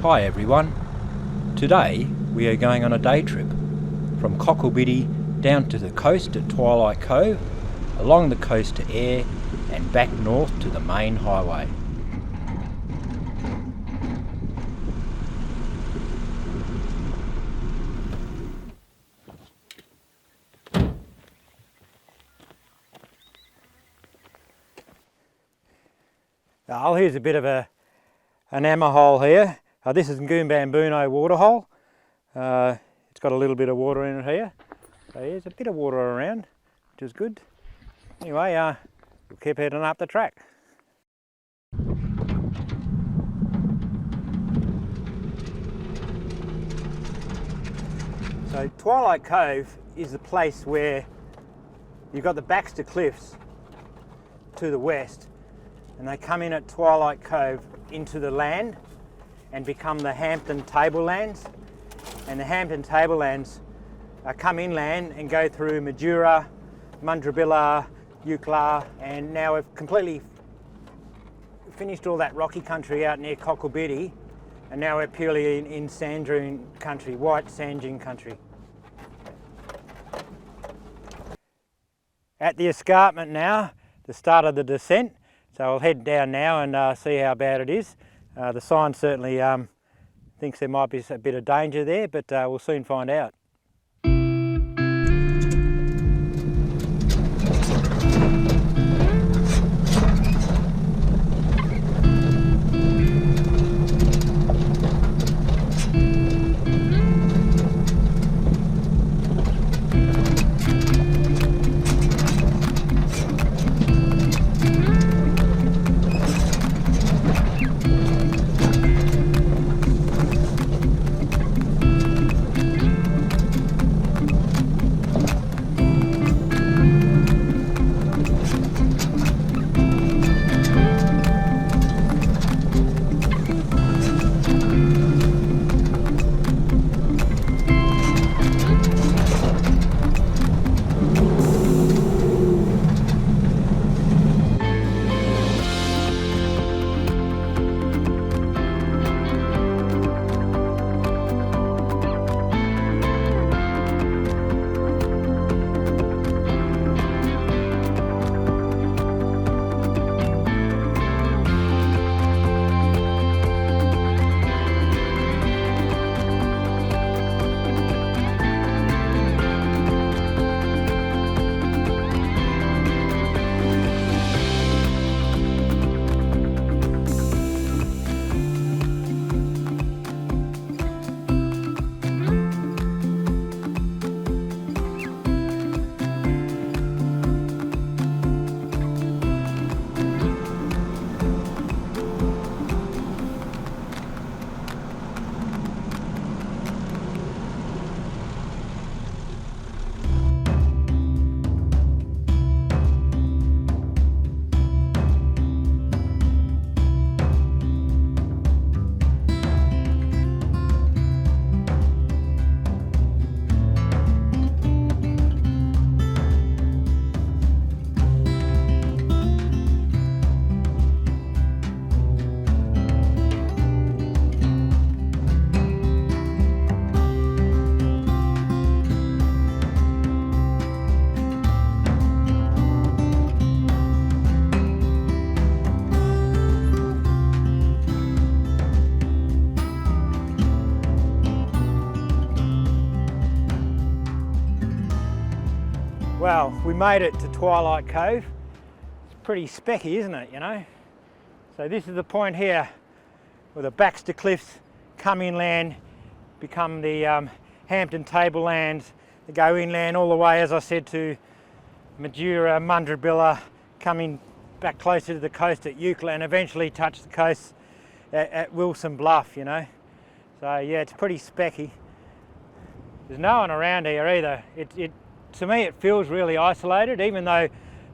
Hi everyone, today we are going on a day trip from Cocklebiddy down to the coast at Twilight Cove, along the coast to Eyre and back north to the main highway. Oh, here's a bit of an ammer hole here. This is Goombambuno waterhole. It's got a little bit of water in it here. So there's a bit of water around, which is good. Anyway, we'll keep heading up the track. So Twilight Cove is the place where you've got the Baxter Cliffs to the west, and they come in at Twilight Cove into the land and become the Hampton Tablelands. And the Hampton Tablelands come inland and go through Majura, Mundrabilla, Eucla, and now we've completely finished all that rocky country out near Cocklebiddy, and now we're purely in sand dune country, white sand dune country. At the escarpment now, the start of the descent, so I'll head down now and see how bad it is. The sign certainly thinks there might be a bit of danger there, but we'll soon find out. Well, we made it to Twilight Cove. It's pretty specky, isn't it, you know? So this is the point here where the Baxter Cliffs come inland, become the Hampton Tablelands. They go inland all the way, as I said, to Majura, Mundrabilla, coming back closer to the coast at Eucla, and eventually touch the coast at Wilson Bluff, you know? So yeah, it's pretty specky. There's no one around here either. To me, it feels really isolated, even though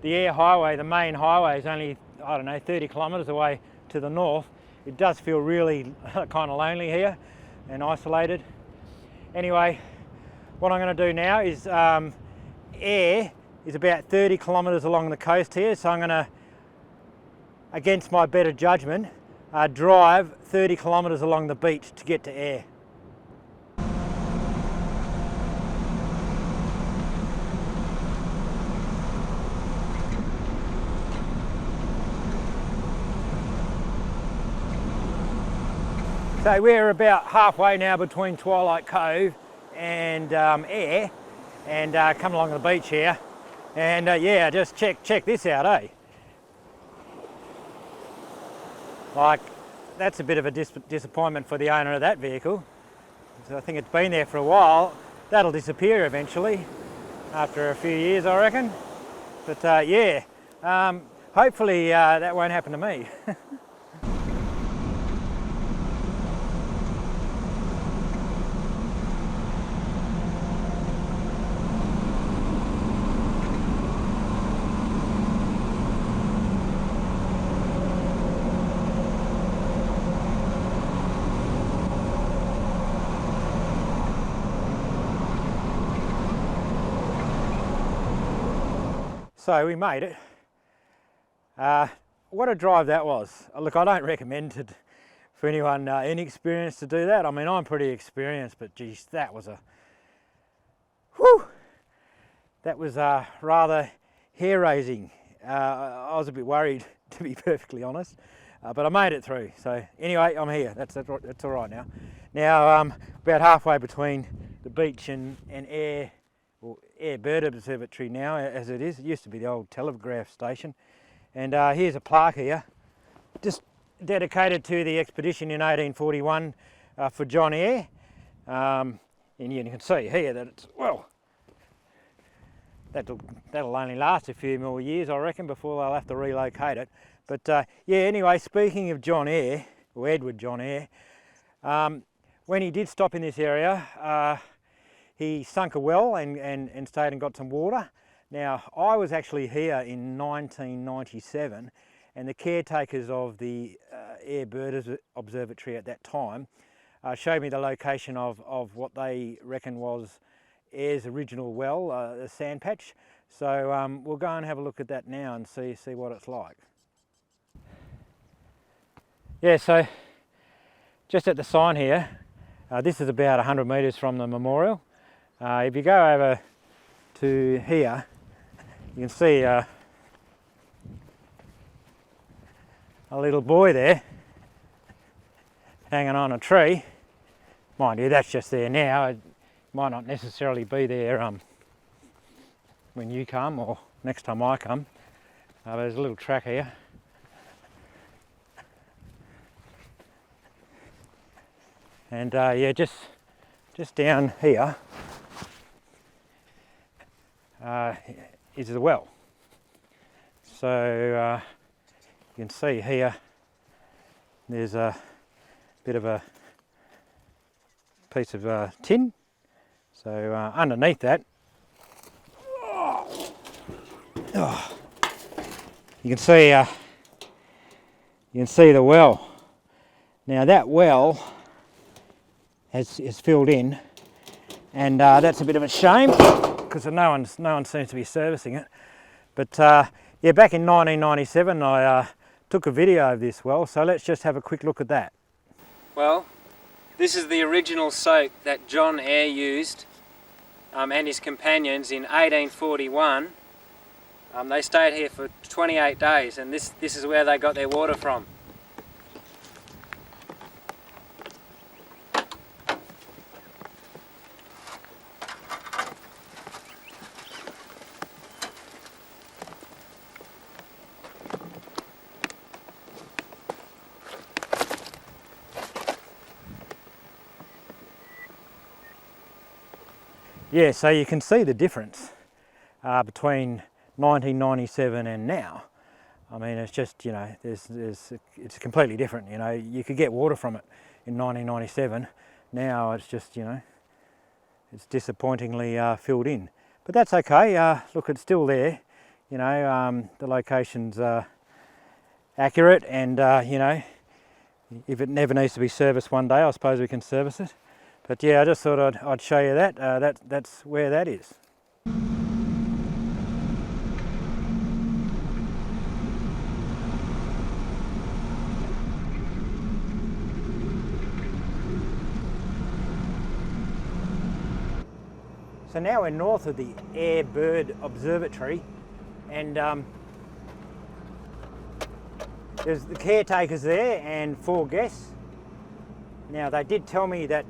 the Eyre Highway, the main highway, is only, I don't know, 30 kilometres away to the north. It does feel really kind of lonely here and isolated. Anyway, what I'm going to do now is, Eyre is about 30 kilometres along the coast here, so I'm going to, against my better judgment, drive 30 kilometres along the beach to get to Eyre. So we're about halfway now between Twilight Cove and Eyre, and come along the beach here, and yeah, just check this out, eh? Like, that's a bit of a disappointment for the owner of that vehicle. So I think it's been there for a while. That'll disappear eventually, after a few years, I reckon. But yeah, hopefully that won't happen to me. So we made it. What a drive that was. Look, I don't recommend it for anyone inexperienced to do that. I mean, I'm pretty experienced, but geez, that was a, whew, that was rather hair-raising. I was a bit worried, to be perfectly honest, but I made it through. So anyway, I'm here. That's all right now. Now, about halfway between the beach and Eyre, or Eyre Bird Observatory now, as it is. It used to be the old Telegraph Station. And here's a plaque here, just dedicated to the expedition in 1841 for John Eyre. And you can see here that it's, well, that'll only last a few more years, I reckon, before they'll have to relocate it. But yeah, anyway, speaking of John Eyre, or Edward John Eyre, when he did stop in this area, he sunk a well and stayed and got some water. Now, I was actually here in 1997, and the caretakers of the Eyre Bird Observatory at that time showed me the location of what they reckon was Eyre's original well, the Sandpatch. So we'll go and have a look at that now and see what it's like. Yeah, so just at the sign here, this is about 100 metres from the memorial. If you go over to here, you can see a little boy there hanging on a tree. Mind you, that's just there now. It might not necessarily be there when you come or next time I come. There's a little track here. And yeah, just down here is the well. So you can see here there's a bit of a piece of tin. So underneath that, you can see the well. Now that well is filled in, and that's a bit of a shame because no one seems to be servicing it. But yeah, back in 1997 I took a video of this well, so let's just have a quick look at that. Well, this is the original soak that John Eyre used and his companions in 1841. They stayed here for 28 days, and this is where they got their water from. Yeah, so you can see the difference between 1997 and now. I mean, it's just, you know, it's completely different. You know, you could get water from it in 1997. Now it's just, you know, it's disappointingly filled in. But that's okay. Look, it's still there. You know, the location's accurate, and you know, if it never needs to be serviced one day, I suppose we can service it. But yeah, I just thought I'd show you that. That's where that is. So now we're north of the Eyre Bird Observatory, and there's the caretakers there and 4 guests. Now they did tell me that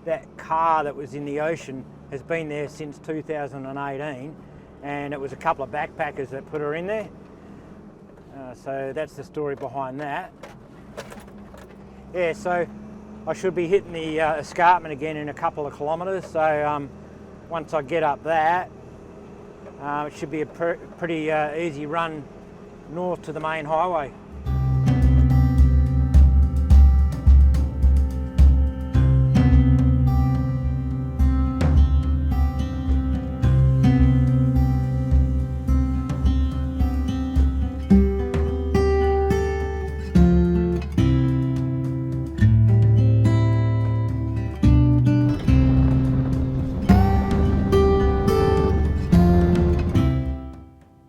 that car that was in the ocean has been there since 2018, and it was a couple of backpackers that put her in there. So that's the story behind that. Yeah, so I should be hitting the escarpment again in a couple of kilometres. So once I get up that, it should be a pretty easy run north to the main highway.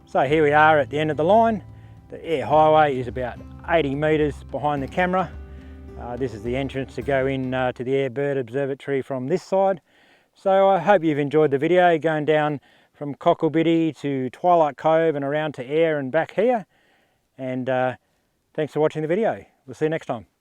So here we are at the end of the line. The Eyre Highway is about 80 metres behind the camera. This is the entrance to go in to the Eyre Bird Observatory from this side. So I hope you've enjoyed the video going down from Cocklebiddy to Twilight Cove and around to Eyre and back here. And thanks for watching the video. We'll see you next time.